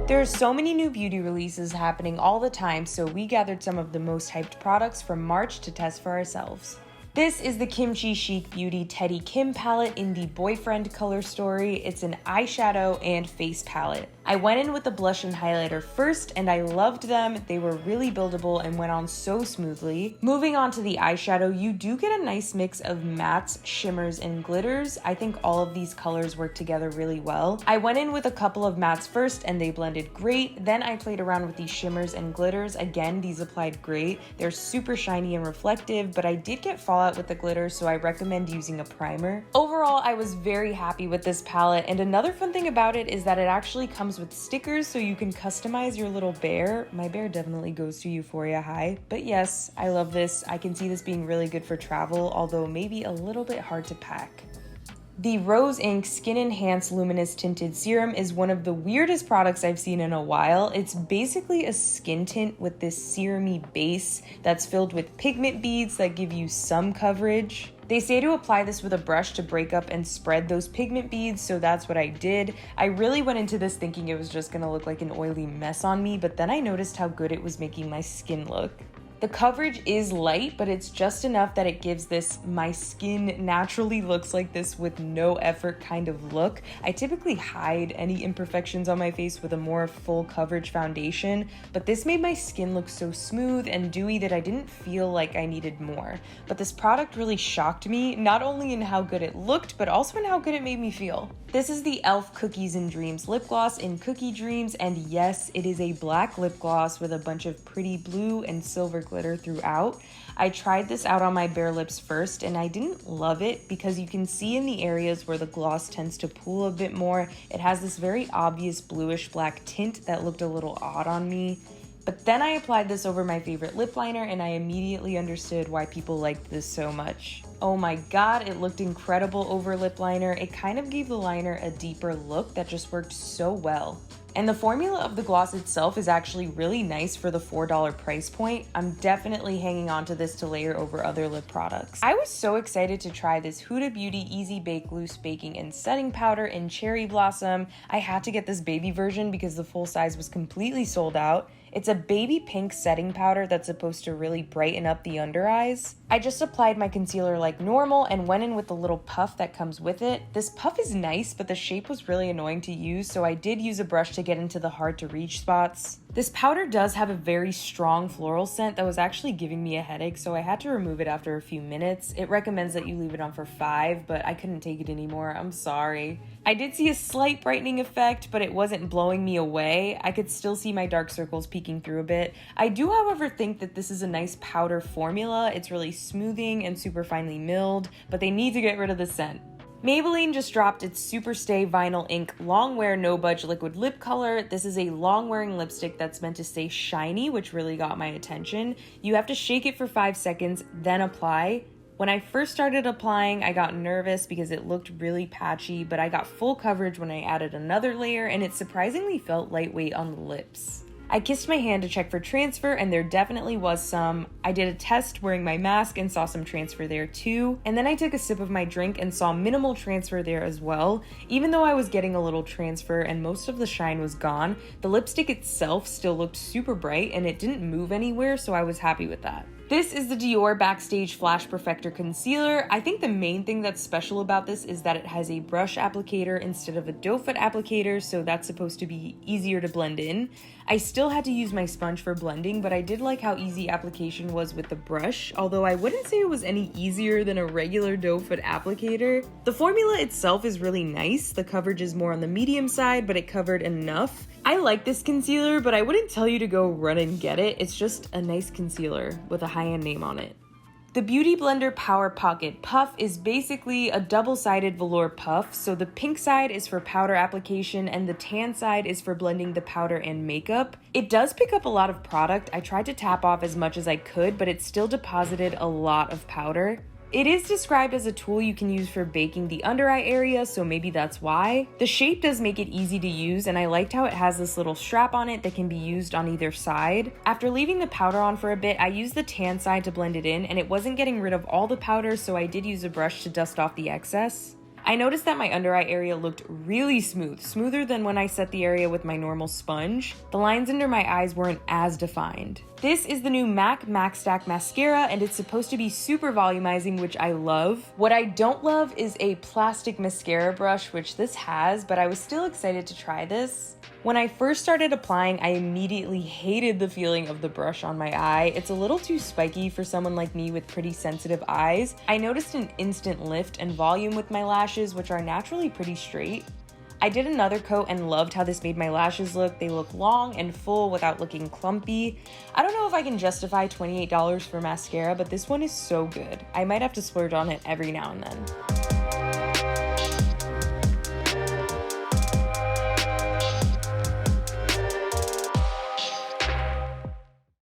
There are so many new beauty releases happening all the time, so we gathered some of the most hyped products from March to test for ourselves. This is the KimChi Chic Beauty Teddy Kim palette in the Boyfriend color story. It's an eyeshadow and face palette. I went in with the blush and highlighter first, and I loved them. They were really buildable and went on so smoothly. Moving on to the eyeshadow, you do get a nice mix of mattes, shimmers, and glitters. I think all of these colors work together really well. I went in with a couple of mattes first, and they blended great. Then I played around with these shimmers and glitters. Again, these applied great. They're super shiny and reflective, but I did get fallout with the glitter, so I recommend using a primer. Overall, I was very happy with this palette, and another fun thing about it is that it actually comes with stickers, so you can customize your little bear. My bear definitely goes to Euphoria High, but yes, I love this. I can see this being really good for travel, although maybe a little bit hard to pack. The Rose Inc Skin Enhanced Luminous Tinted Serum is one of the weirdest products I've seen in a while. It's basically a skin tint with this serum-y base that's filled with pigment beads that give you some coverage. They say to apply this with a brush to break up and spread those pigment beads, so that's what I did. I really went into this thinking it was just gonna look like an oily mess on me, but then I noticed how good it was making my skin look. The coverage is light, but it's just enough that it gives this my skin naturally looks like this with no effort kind of look. I typically hide any imperfections on my face with a more full coverage foundation, but this made my skin look so smooth and dewy that I didn't feel like I needed more. But this product really shocked me, not only in how good it looked, but also in how good it made me feel. This is the e.l.f. Cookies and Dreams lip gloss in Cookie Dreams, and yes, it is a black lip gloss with a bunch of pretty blue and silver glitter throughout. I tried this out on my bare lips first, and I didn't love it because you can see in the areas where the gloss tends to pool a bit more, it has this very obvious bluish black tint that looked a little odd on me. But then I applied this over my favorite lip liner, and I immediately understood why people liked this so much. Oh my god, it looked incredible over lip liner. It kind of gave the liner a deeper look that just worked so well. And the formula of the gloss itself is actually really nice for the $4 price point. I'm definitely hanging on to this to layer over other lip products. I was so excited to try this Huda Beauty Easy Bake Loose Baking and Setting Powder in Cherry Blossom. I had to get this baby version because the full size was completely sold out. It's a baby pink setting powder that's supposed to really brighten up the under eyes. I just applied my concealer like normal and went in with the little puff that comes with it. This puff is nice, but the shape was really annoying to use, so I did use a brush to get into the hard to reach spots. This powder does have a very strong floral scent that was actually giving me a headache, so I had to remove it after a few minutes. It recommends that you leave it on for 5, but I couldn't take it anymore. I'm sorry. I did see a slight brightening effect, but it wasn't blowing me away. I could still see my dark circles peeking through a bit. I do, however, think that this is a nice powder formula. It's really smoothing and super finely milled, but they need to get rid of the scent. Maybelline just dropped its Super Stay Vinyl Ink Longwear No-Budge Liquid Lip Color. This is a long-wearing lipstick that's meant to stay shiny, which really got my attention. You have to shake it for 5 seconds, then apply. When I first started applying, I got nervous because it looked really patchy, but I got full coverage when I added another layer, and it surprisingly felt lightweight on the lips. I kissed my hand to check for transfer, and there definitely was some. I did a test wearing my mask and saw some transfer there too. And then I took a sip of my drink and saw minimal transfer there as well. Even though I was getting a little transfer and most of the shine was gone, the lipstick itself still looked super bright and it didn't move anywhere, so I was happy with that. This is the Dior Backstage Flash Perfector Concealer. I think the main thing that's special about this is that it has a brush applicator instead of a doe foot applicator, so that's supposed to be easier to blend in. I still had to use my sponge for blending, but I did like how easy application was with the brush, although I wouldn't say it was any easier than a regular doe foot applicator. The formula itself is really nice. The coverage is more on the medium side, but it covered enough. I like this concealer, but I wouldn't tell you to go run and get it. It's just a nice concealer with a high-end name on it. The Beauty Blender Power Pocket Puff is basically a double-sided velour puff, so the pink side is for powder application and the tan side is for blending the powder and makeup. It does pick up a lot of product. I tried to tap off as much as I could, but it still deposited a lot of powder. It is described as a tool you can use for baking the under eye area, so maybe that's why. The shape does make it easy to use, and I liked how it has this little strap on it that can be used on either side. After leaving the powder on for a bit, I used the tan side to blend it in, and it wasn't getting rid of all the powder, so I did use a brush to dust off the excess. I noticed that my under eye area looked really smooth, smoother than when I set the area with my normal sponge. The lines under my eyes weren't as defined. This is the new MAC MACStack Mascara, and it's supposed to be super volumizing, which I love. What I don't love is a plastic mascara brush, which this has, but I was still excited to try this. When I first started applying, I immediately hated the feeling of the brush on my eye. It's a little too spiky for someone like me with pretty sensitive eyes. I noticed an instant lift and volume with my lashes, which are naturally pretty straight. I did another coat and loved how this made my lashes look. They look long and full without looking clumpy. I don't know if I can justify $28 for mascara, but this one is so good. I might have to splurge on it every now and then.